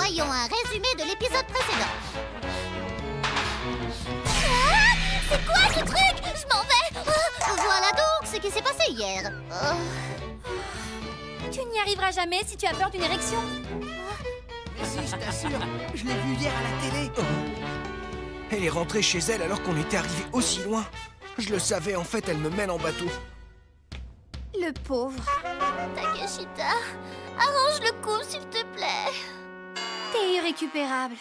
Voyons un résumé de l'épisode précédent. C'est quoi ce truc? Je m'en vais. Voilà donc ce qui s'est passé hier. Tu n'y arriveras jamais si tu as peur d'une érection. Mais si, je t'assure, je l'ai vue hier à la télé. Elle est rentrée chez elle alors qu'on était arrivé aussi loin. Je le savais, en fait, elle me mène en bateau. Le pauvre. Takeshita, arrange le coup, s'il te plaît. T'es irrécupérable.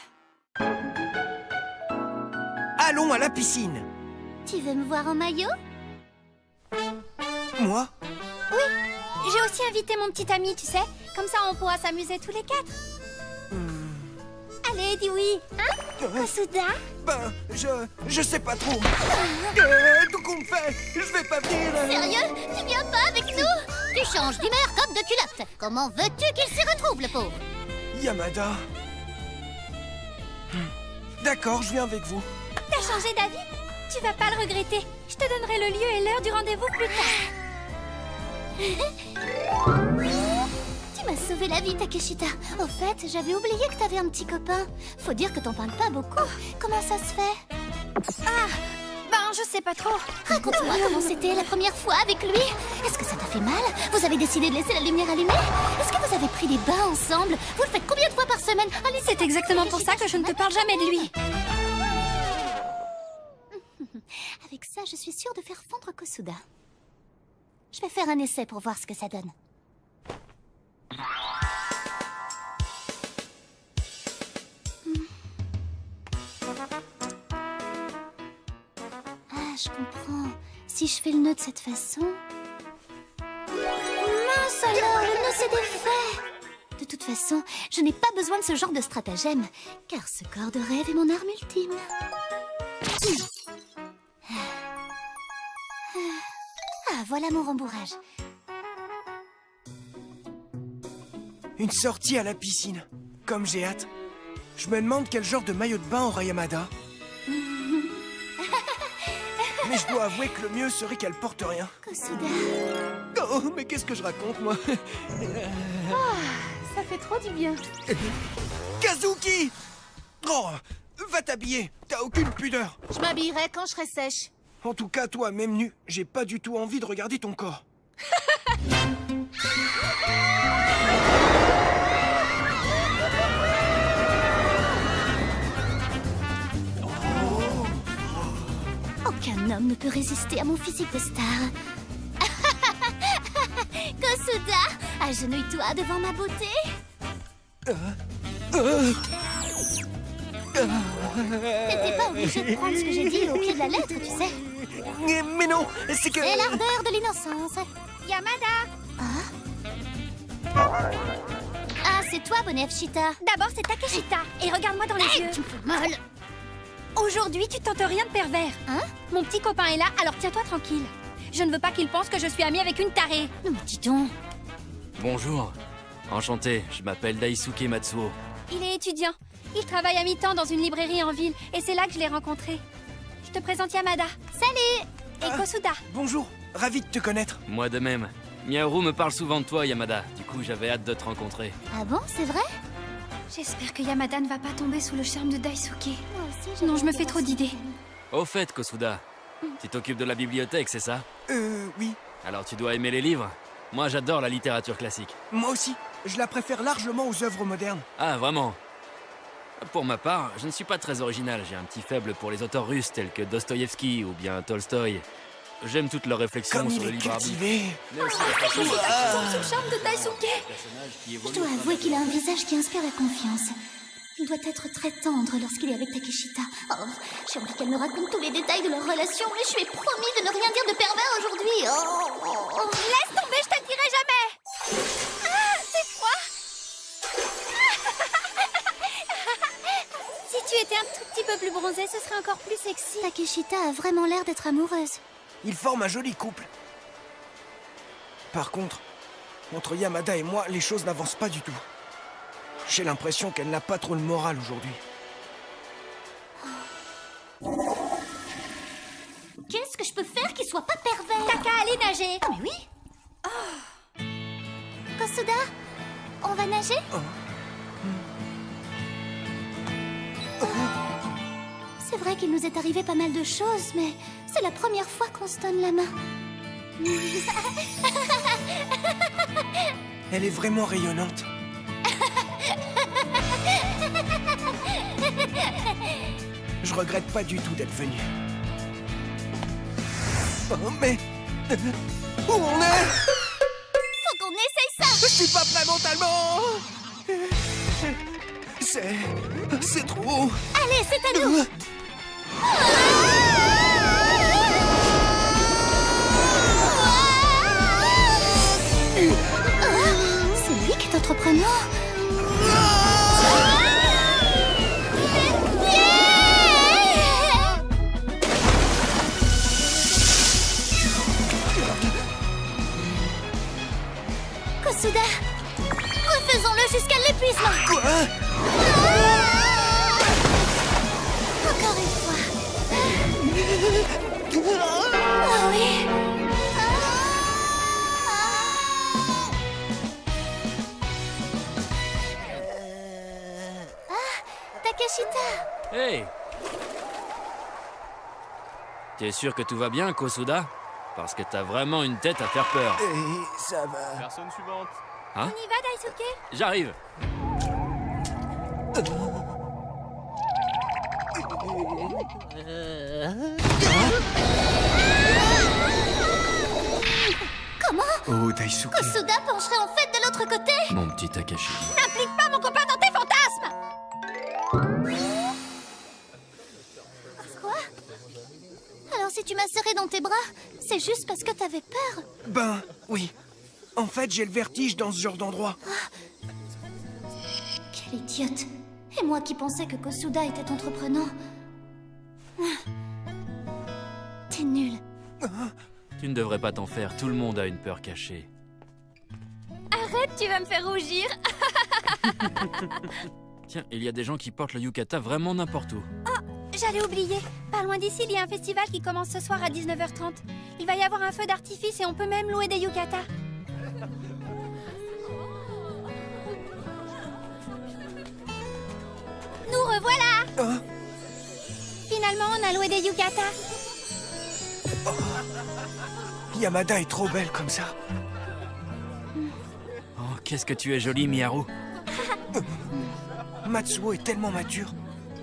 Allons à la piscine. Tu veux me voir en maillot? Moi? J'ai aussi invité mon petit ami, tu sais. Comme ça, on pourra s'amuser tous les quatre. Allez, dis oui. Hein, Kosuda? Ben, je sais pas trop. Tout compte fait, je vais pas venir. Sérieux? Tu viens pas avec nous? Tu changes d'humeur comme de culotte. Comment veux-tu qu'il s'y retrouve, le pauvre? Yamada. D'accord, je viens avec vous. T'as changé d'avis? Tu vas pas le regretter. Je te donnerai le lieu et l'heure du rendez-vous plus tard. Tu m'as sauvé la vie, Takeshita. Au fait, j'avais oublié que t'avais un petit copain. Faut dire que t'en parles pas beaucoup. Comment ça se fait? Ben, je sais pas trop. Raconte-moi comment c'était la première fois avec lui. Est-ce que ça t'a fait mal? Vous avez décidé de laisser la lumière allumée? Est-ce que vous avez pris des bains ensemble? Vous le faites combien de fois par semaine? Allez, C'est exactement pour ça que je ne te parle jamais de lui. Avec ça, je suis sûre de faire fondre Kosuda. Je vais faire un essai pour voir ce que ça donne. Ah, je comprends. Si je fais le nœud de cette façon... Mince alors, le nœud s'est défait. De toute façon, je n'ai pas besoin de ce genre de stratagème, car ce corps de rêve est mon arme ultime. Ah, voilà mon rembourrage. Une sortie à la piscine. Comme j'ai hâte. Je me demande quel genre de maillot de bain aura Yamada. Mais je dois avouer que le mieux serait qu'elle porte rien. Kosuda... Oh, mais qu'est-ce que je raconte, moi? Ça fait trop du bien. Kazuki! Oh, va t'habiller. T'as aucune pudeur. Je m'habillerai quand je serai sèche. En tout cas, toi, même nu, j'ai pas du tout envie de regarder ton corps. Aucun homme ne peut résister à mon physique de star. Kosuda, agenouille-toi devant ma beauté. T'étais pas obligé de prendre ce que j'ai dit au pied de la lettre, tu sais. Mais non, c'est que... C'est l'ardeur de l'innocence. Yamada! Ah, c'est toi, Bonnet Chita. D'abord, c'est Takeshita. Et regarde-moi dans les yeux. Tu me fais mal. Aujourd'hui, tu tentes rien de pervers. Hein? Mon petit copain est là, alors tiens-toi tranquille. Je ne veux pas qu'il pense que je suis amie avec une tarée. Non, mais dis donc. Bonjour. Enchanté, je m'appelle Daisuke Matsuo. Il est étudiant. Il travaille à mi-temps dans une librairie en ville. Et c'est là que je l'ai rencontré. Je te présente Yamada. Salut. Et Kosuda. Bonjour, ravi de te connaître. Moi de même. Miaoru me parle souvent de toi, Yamada. Du coup, j'avais hâte de te rencontrer. Ah bon, c'est vrai? J'espère que Yamada ne va pas tomber sous le charme de Daisuke. Moi aussi, j'avais Non, je me envie fais trop d'idées. Au fait, Kosuda, tu t'occupes de la bibliothèque, c'est ça? Oui. Alors tu dois aimer les livres. Moi, j'adore la littérature classique. Moi aussi. Je la préfère largement aux œuvres modernes. Ah, vraiment? Pour ma part, je ne suis pas très original. J'ai un petit faible pour les auteurs russes tels que Dostoïevski ou bien Tolstoï. J'aime toutes leurs réflexions Comme sur il le est libre arbitre. cultivé. Mais aussi Sous le charme de Daisuke. Je dois avouer qu'il a un visage qui inspire la confiance. Il doit être très tendre lorsqu'il est avec Takeshita. Oh, j'ai envie qu'elle me raconte tous les détails de leur relation, mais je lui ai promis de ne rien dire de pervers aujourd'hui. Laisse tomber, je te le dirai jamais. Ah, c'est froid. Si tu étais un tout petit peu plus bronzée, ce serait encore plus sexy. Takeshita a vraiment l'air d'être amoureuse. Ils forment un joli couple. Par contre, entre Yamada et moi, les choses n'avancent pas du tout. J'ai l'impression qu'elle n'a pas trop le moral aujourd'hui. Qu'est-ce que je peux faire qu'il soit pas pervers? T'as qu'à aller nager. Ah mais oui. Kosuda, on va nager? C'est vrai qu'il nous est arrivé pas mal de choses, mais c'est la première fois qu'on se donne la main. Elle est vraiment rayonnante. Je regrette pas du tout d'être venu. Oh, mais... Où on est? Faut qu'on essaye ça! Je suis pas prêt mentalement. C'est trop... Allez, c'est à nous! C'est lui qui est entrepreneur. Kosuda, refaisons-le jusqu'à l'épuisement. Quoi? Encore une fois. Ah oui. Takeshita. Hey! T'es sûr que tout va bien, Kosuda? Parce que t'as vraiment une tête à faire peur. Et ça va... Personne suivante. Hein? On y va, Daisuke? J'arrive. Comment Oh, Daisuke. Kosuda pencherait en fait de l'autre côté? Mon petit Takashi. N'implique pas mon copain dans tes fantasmes! Quoi? Alors si tu m'as serré dans tes bras, c'est juste parce que t'avais peur? Ben, oui. En fait, j'ai le vertige dans ce genre d'endroit. Quelle idiote. Et moi qui pensais que Kosuda était entreprenant. T'es nul. Tu ne devrais pas t'en faire, tout le monde a une peur cachée. Arrête, tu vas me faire rougir! Tiens, il y a des gens qui portent le yukata vraiment n'importe où. J'allais oublier. Pas loin d'ici, il y a un festival qui commence ce soir à 19h30. Il va y avoir un feu d'artifice et on peut même louer des yukatas. Nous revoilà! Hein? Finalement, on a loué des yukatas. Yamada est trop belle comme ça. Oh, qu'est-ce que tu es jolie, Miharu. Matsuo est tellement mature.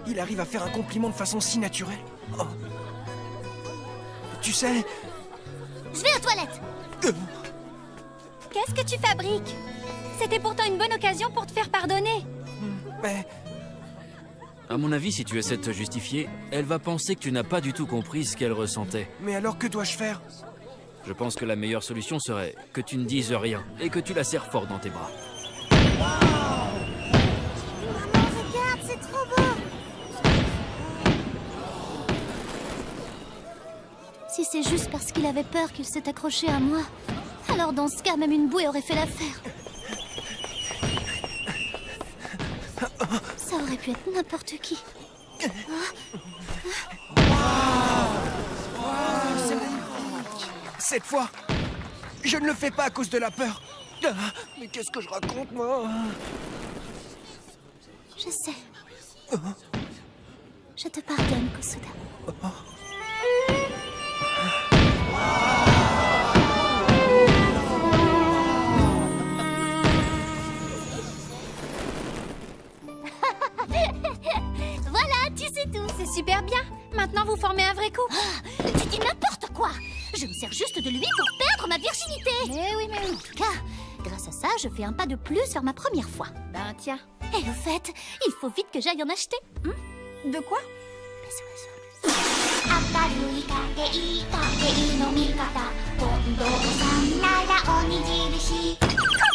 Il arrive à faire un compliment de façon si naturelle. Oh. Tu sais... Je vais aux toilettes. Qu'est-ce que tu fabriques? C'était pourtant une bonne occasion pour te faire pardonner. Mais... À mon avis, si tu essaies de te justifier, elle va penser que tu n'as pas du tout compris ce qu'elle ressentait. Mais alors que dois-je faire? Je pense que la meilleure solution serait que tu ne dises rien et que tu la serres fort dans tes bras. Regarde, c'est trop beau. Si c'est juste parce qu'il avait peur qu'il s'est accroché à moi, alors dans ce cas, même une bouée aurait fait l'affaire. Ça aurait pu être n'importe qui. Cette fois, je ne le fais pas à cause de la peur. Mais qu'est-ce que je raconte, moi? Je sais. Je te pardonne, Kosuda. Voilà, tu sais tout. C'est super bien. Maintenant, vous formez un vrai couple. Tu dis n'importe quoi. Je me sers juste de lui pour perdre ma virginité. Mais oui. En tout cas, grâce à ça, je fais un pas de plus vers ma première fois. Ben tiens. Et au fait, il faut vite que j'aille en acheter. De quoi? Quand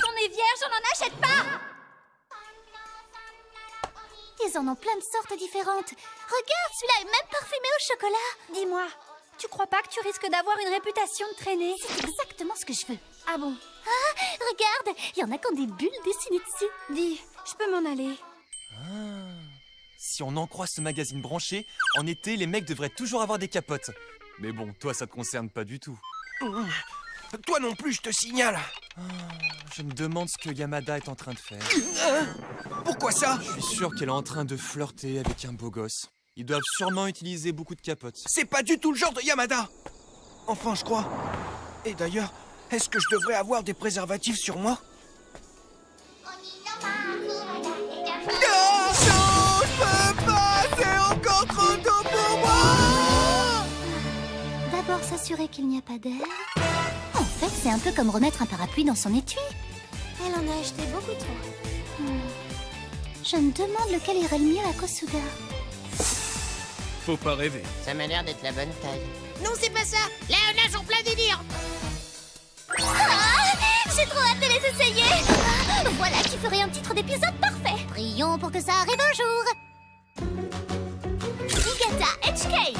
on est vierge, on n'en achète pas! Ils en ont plein de sortes différentes. Regarde, celui-là est même parfumé au chocolat. Dis-moi, tu crois pas que tu risques d'avoir une réputation de traîner? C'est exactement ce que je veux. Ah bon? Regarde, il y en a qui ont des bulles dessinées dessus. Dis, je peux m'en aller. Si on en croit ce magazine branché, en été, les mecs devraient toujours avoir des capotes. Mais bon, toi, ça te concerne pas du tout. Toi non plus, je te signale. Je me demande ce que Yamada est en train de faire. Pourquoi ça? Je suis sûr qu'elle est en train de flirter avec un beau gosse. Ils doivent sûrement utiliser beaucoup de capotes. C'est pas du tout le genre de Yamada. Enfin, je crois. Et d'ailleurs, est-ce que je devrais avoir des préservatifs sur moi? Non, je peux pas. C'est encore trop tôt pour moi. D'abord s'assurer qu'il n'y a pas d'air. En fait, c'est un peu comme remettre un parapluie dans son étui. Elle en a acheté beaucoup trop. Je me demande lequel irait le mieux à Kosuda. Faut pas rêver. Ça m'a l'air d'être la bonne taille. Non, c'est pas ça. Là, on nage en plein délire. J'ai trop hâte de les essayer. Voilà qui ferait un titre d'épisode parfait. Prions pour que ça arrive un jour. Higata HK.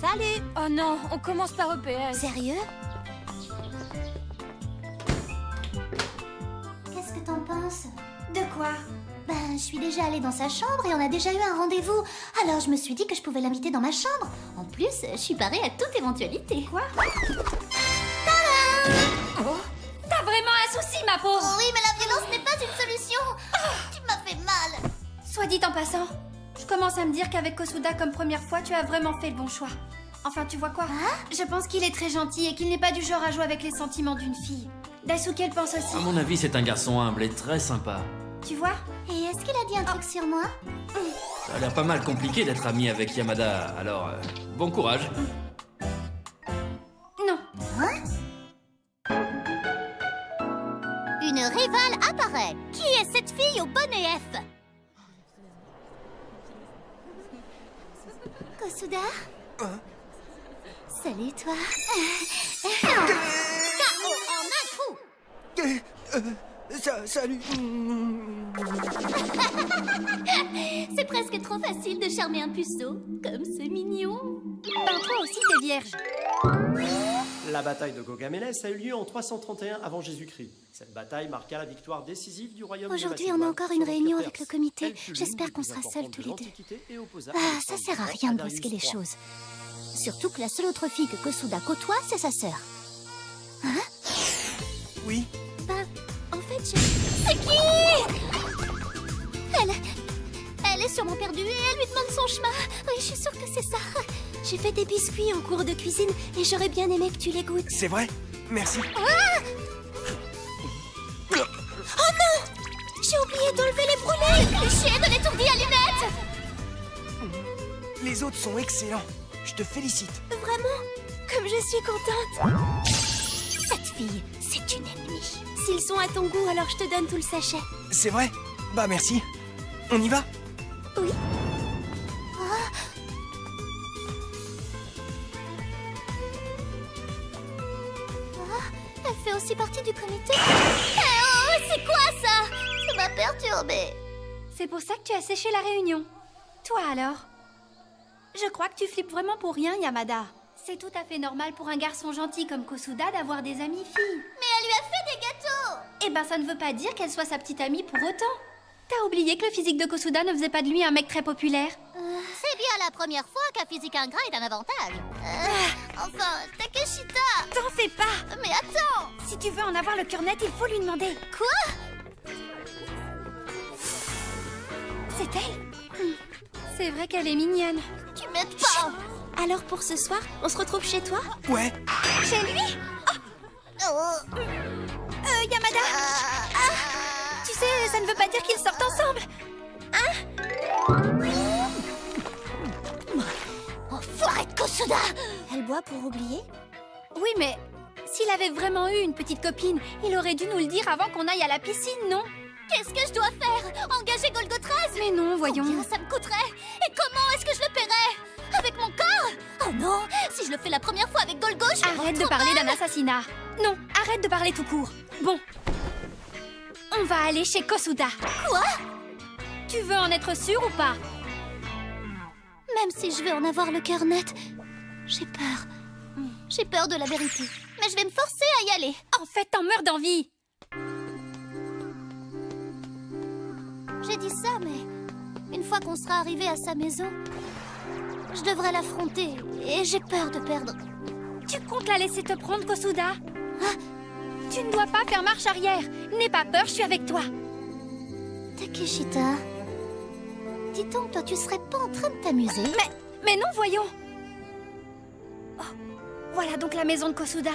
Salut. Oh non, on commence par EPS. Sérieux? Qu'est-ce que t'en penses? De quoi? Ben, je suis déjà allée dans sa chambre et on a déjà eu un rendez-vous. Alors je me suis dit que je pouvais l'inviter dans ma chambre. En plus, je suis parée à toute éventualité. Quoi? Oh, t'as vraiment un souci, ma pauvre. Oh oui, mais la violence n'est pas une solution. Tu m'as fait mal. Soit dit en passant, je commence à me dire qu'avec Kosuda comme première fois, tu as vraiment fait le bon choix. Enfin, tu vois quoi? Je pense qu'il est très gentil et qu'il n'est pas du genre à jouer avec les sentiments d'une fille. Daisuke le pense aussi. À mon avis, c'est un garçon humble et très sympa. Tu vois? Et est-ce qu'il a dit un truc sur moi? Ça a l'air pas mal compliqué d'être ami avec Yamada, alors bon courage. Non. Une rivale apparaît. Qui est cette fille au bonnet F? Kosuda? Salut toi. KO en un coup. Salut. C'est presque trop facile de charmer un puceau. Comme c'est mignon. Ben toi aussi t'es vierge. La bataille de Gaugamela a eu lieu en 331 avant Jésus-Christ. Cette bataille marqua la victoire décisive du royaume de Aujourd'hui, Macédoine on a encore sur une l'Empire réunion perse. avec le comité. Elle fut l'une J'espère des qu'on plus sera importantes seuls tous de les deux. l'Antiquité et opposa Ah, ça Alexandre sert à le Grand rien de Darius brusquer les III. choses. Surtout que la seule autre fille que Kosuda côtoie, c'est sa sœur. Oui. Bah, en fait, C'est qui? Elle est sûrement perdue et elle lui demande son chemin. Oui, je suis sûre que c'est ça. J'ai fait des biscuits en cours de cuisine et j'aurais bien aimé que tu les goûtes. C'est vrai? Merci. J'ai oublié d'enlever les brûlés. Cliché de l'étourdi à lunettes. Les autres sont excellents. Je te félicite. Vraiment? Comme je suis contente. Cette fille, c'est une ennemie. S'ils sont à ton goût, alors je te donne tout le sachet. C'est vrai? Bah merci. On y va? Oui. Elle fait aussi partie du comité. Eh oh, c'est quoi ça? Ça m'a perturbée. C'est pour ça que tu as séché la réunion. Toi alors? Je crois que tu flippes vraiment pour rien, Yamada. C'est tout à fait normal pour un garçon gentil comme Kosuda d'avoir des amies filles. Mais elle lui a fait des gâteaux. Eh ben ça ne veut pas dire qu'elle soit sa petite amie pour autant. T'as oublié que le physique de Kosuda ne faisait pas de lui un mec très populaire? C'est bien la première fois qu'un physique ingrat est un avantage. Enfin, Takeshita. T'en fais pas! Mais attends. Si tu veux en avoir le cœur net, il faut lui demander. Quoi? C'est elle? C'est vrai qu'elle est mignonne. Tu m'aides pas. Alors pour ce soir, on se retrouve chez toi? Ouais. Chez lui? Oh. Yamada! Tu sais, ça ne veut pas dire qu'ils sortent ensemble. Enfoiré de Kosuda. Elle boit pour oublier? Oui, mais s'il avait vraiment eu une petite copine, il aurait dû nous le dire avant qu'on aille à la piscine, non? Qu'est-ce que je dois faire? Engager Golgotraz? Mais non, voyons. Combien ça me coûterait? Et comment est-ce que je le paierais? Avec mon corps? Oh non! Si je le fais la première fois avec Golgo, je vais avoir Arrête de trop parler mal. d'un assassinat. Non, arrête de parler tout court. Bon. On va aller chez Kosuda. Quoi? Tu veux en être sûr ou pas? Même si je veux en avoir le cœur net, j'ai peur. J'ai peur de la vérité. Mais je vais me forcer à y aller. En fait, t'en meurs d'envie. J'ai dit ça, mais une fois qu'on sera arrivé à sa maison, je devrais l'affronter et j'ai peur de perdre. Tu comptes la laisser te prendre, Kosuda? Tu ne dois pas faire marche arrière. N'aie pas peur, je suis avec toi. Takeshita, dis donc, toi, tu serais pas en train de t'amuser? Mais non, voyons. Oh, voilà donc la maison de Kosuda.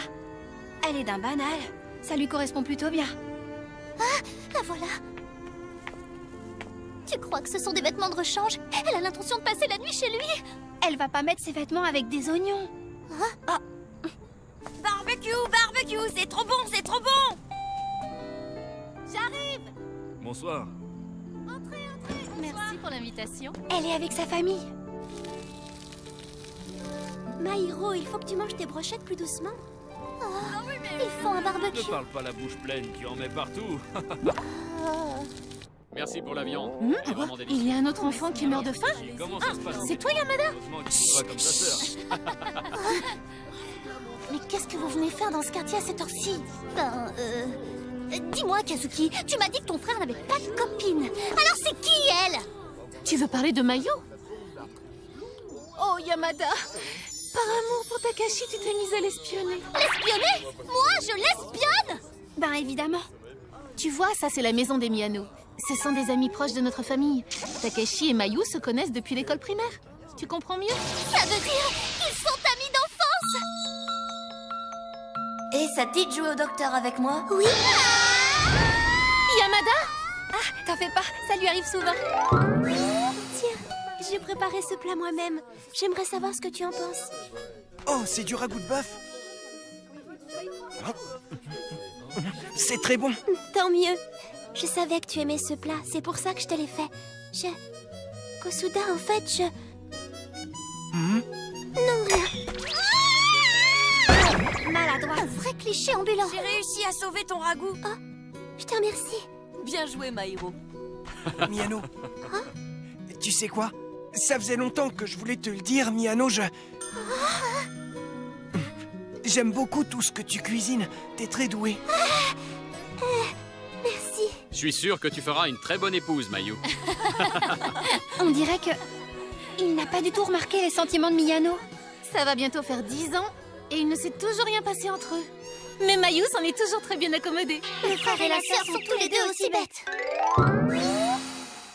Elle est d'un banal. Ça lui correspond plutôt bien. La voilà. Tu crois que ce sont des vêtements de rechange? Elle a l'intention de passer la nuit chez lui. Elle va pas mettre ses vêtements avec des oignons. Barbecue, c'est trop bon, c'est trop bon. Bonsoir. Merci pour l'invitation. Elle est avec sa famille. Maïro, il faut que tu manges tes brochettes plus doucement. Ils font un Ne barbecue. parle pas la bouche pleine, tu en mets partout. Merci pour la viande. Elle est vraiment Il délicieuse. y a un autre enfant qui meurt de faim? Comment ça se passe? C'est toi, Yamada? Heureusement qu'il est pas comme sa sœur. Mais qu'est-ce que vous venez faire dans ce quartier à cette heure-ci? Dis-moi, Kazuki, tu m'as dit que ton frère n'avait pas de copine. Alors c'est qui, elle? Tu veux parler de Mayo? Oh, Yamada! Par amour pour Takashi, tu t'es mise à l'espionner. L'espionner? Moi, je l'espionne? Ben évidemment. Tu vois, ça c'est la maison des Miyano. Ce sont des amis proches de notre famille. Takeshi et Mayu se connaissent depuis l'école primaire. Tu comprends mieux? Ça veut dire qu'ils sont amis d'enfance? Et ça te dit de jouer au docteur avec moi? Oui. Yamada? Ah, t'en fais pas, ça lui arrive souvent. Tiens, j'ai préparé ce plat moi-même. J'aimerais savoir ce que tu en penses. Oh, c'est du ragoût de bœuf. C'est très bon. Tant mieux. Je savais que tu aimais ce plat, c'est pour ça que je te l'ai fait. Kosuda, en fait, Non, rien. Maladroit. Un vrai cliché ambulant. J'ai réussi à sauver ton ragoût. Je te remercie. Bien joué, Maïro. Miyano. Tu sais quoi? Ça faisait longtemps que je voulais te le dire, Miyano, J'aime beaucoup tout ce que tu cuisines. T'es très douée. Merci. Je suis sûr que tu feras une très bonne épouse, Mayu. On dirait que... Il n'a pas du tout remarqué les sentiments de Miyano. Ça va bientôt faire 10 ans et il ne s'est toujours rien passé entre eux. Mais Mayu s'en est toujours très bien accommodé. Le frère et la sœur sont tous les deux aussi bêtes.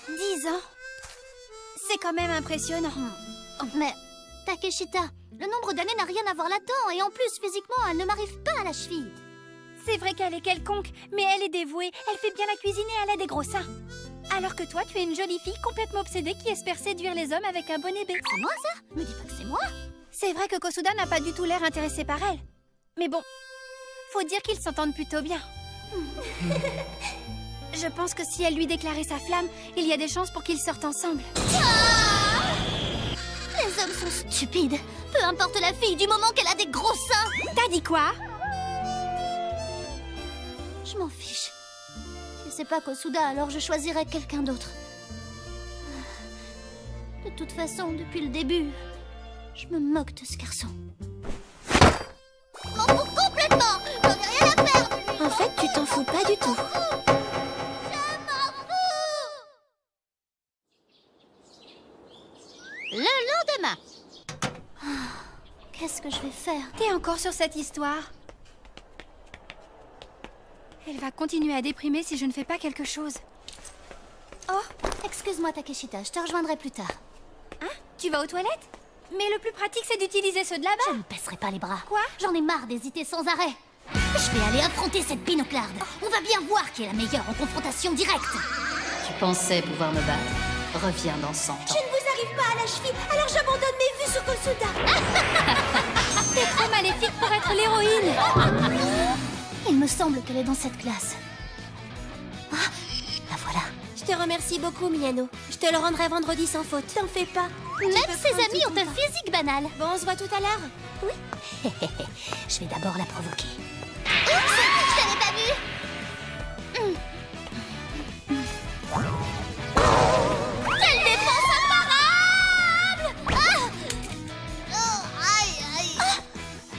10 ans. C'est quand même impressionnant. Mais, Takeshita, le nombre d'années n'a rien à voir là-dedans. Et en plus, physiquement, elle ne m'arrive pas à la cheville. C'est vrai qu'elle est quelconque, mais elle est dévouée, elle fait bien la cuisine et elle a des gros seins. Alors que toi, tu es une jolie fille complètement obsédée qui espère séduire les hommes avec un bonnet B. C'est moi, ça? Me dis pas que c'est moi. C'est vrai que Kosuda n'a pas du tout l'air intéressé par elle. Mais bon, faut dire qu'ils s'entendent plutôt bien. Je pense que si elle lui déclarait sa flamme, il y a des chances pour qu'ils sortent ensemble. Les hommes sont stupides. Peu importe la fille, du moment qu'elle a des gros seins. T'as dit quoi? Je m'en fiche. Si c'est pas Kosuda, alors je choisirais quelqu'un d'autre. De toute façon, depuis le début, je me moque de ce garçon. Je m'en fous complètement. J'en ai rien à faire. En fait, tu t'en fous pas du tout. Le lendemain. Qu'est-ce que je vais faire? T'es encore sur cette histoire? Elle va continuer à déprimer si je ne fais pas quelque chose. Oh, excuse-moi Takeshita, je te rejoindrai plus tard. Hein? Tu vas aux toilettes? Mais le plus pratique, c'est d'utiliser ceux de Je là-bas. ne baisserai pas les bras. Quoi? J'en ai marre d'hésiter sans arrêt. Je vais aller affronter cette binoclarde. On va bien voir qui est la meilleure en confrontation directe. Tu pensais pouvoir me battre? Reviens dans 100 ans. Je ne vous arrive pas à la cheville, alors j'abandonne mes vues sur Kosuda. T'es trop maléfique pour être l'héroïne. Il me semble qu'elle est dans cette classe. Ah, la voilà. Je te remercie beaucoup, Miyano. Je te le rendrai vendredi sans faute. T'en fais pas. Même ses amis ont un physique banal. Bon, on se voit tout à l'heure. Oui. Je vais d'abord la provoquer. Oups, je t'avais pas vu. Quelle défense imparable! Ah! Oh, aïe, aïe.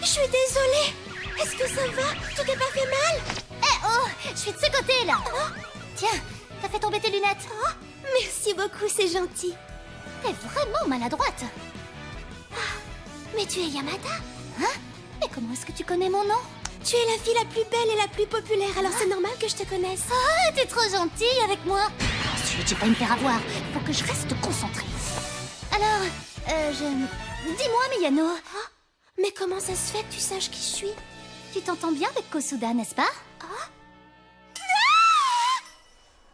Je suis désolée. Est-ce que ça va? Tu t'es pas fait mal? Eh oh, je suis de ce côté là. Tiens, t'as fait tomber tes lunettes. Merci beaucoup, c'est gentil. T'es vraiment maladroite. Mais tu es Yamada? Hein? Mais comment est-ce que tu connais mon nom? Tu es la fille la plus belle et la plus populaire, alors c'est normal que je te connaisse. Ah, t'es trop gentille avec moi. J'ai failli me faire avoir. Faut que je reste concentrée. Alors, dis-moi, Miyano. Mais comment ça se fait que tu saches qui je suis? Tu t'entends bien avec Kosuda, n'est-ce pas?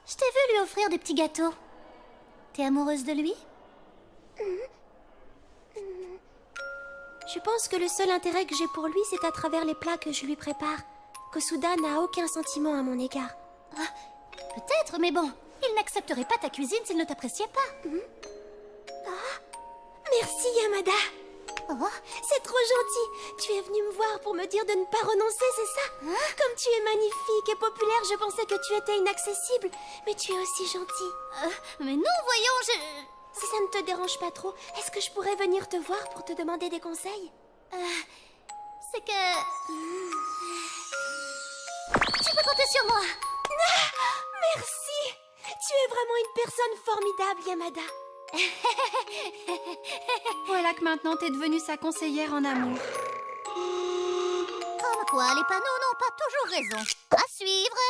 Je t'ai vu lui offrir des petits gâteaux. T'es amoureuse de lui? Je pense que le seul intérêt que j'ai pour lui, c'est à travers les plats que je lui prépare. Kosuda n'a aucun sentiment à mon égard. Peut-être, mais bon, il n'accepterait pas ta cuisine s'il ne t'appréciait pas. Merci, Yamada. C'est trop gentil. Tu es venu me voir pour me dire de ne pas renoncer, c'est ça? Comme tu es magnifique et populaire, je pensais que tu étais inaccessible. Mais tu es aussi gentil. Mais non, voyons, Si ça ne te dérange pas trop, est-ce que je pourrais venir te voir pour te demander des conseils? c'est que... Tu peux compter sur moi. Merci. Tu es vraiment une personne formidable, Yamada. Voilà que maintenant t'es devenue sa conseillère en amour. Comme quoi, les panneaux n'ont pas toujours raison. À suivre.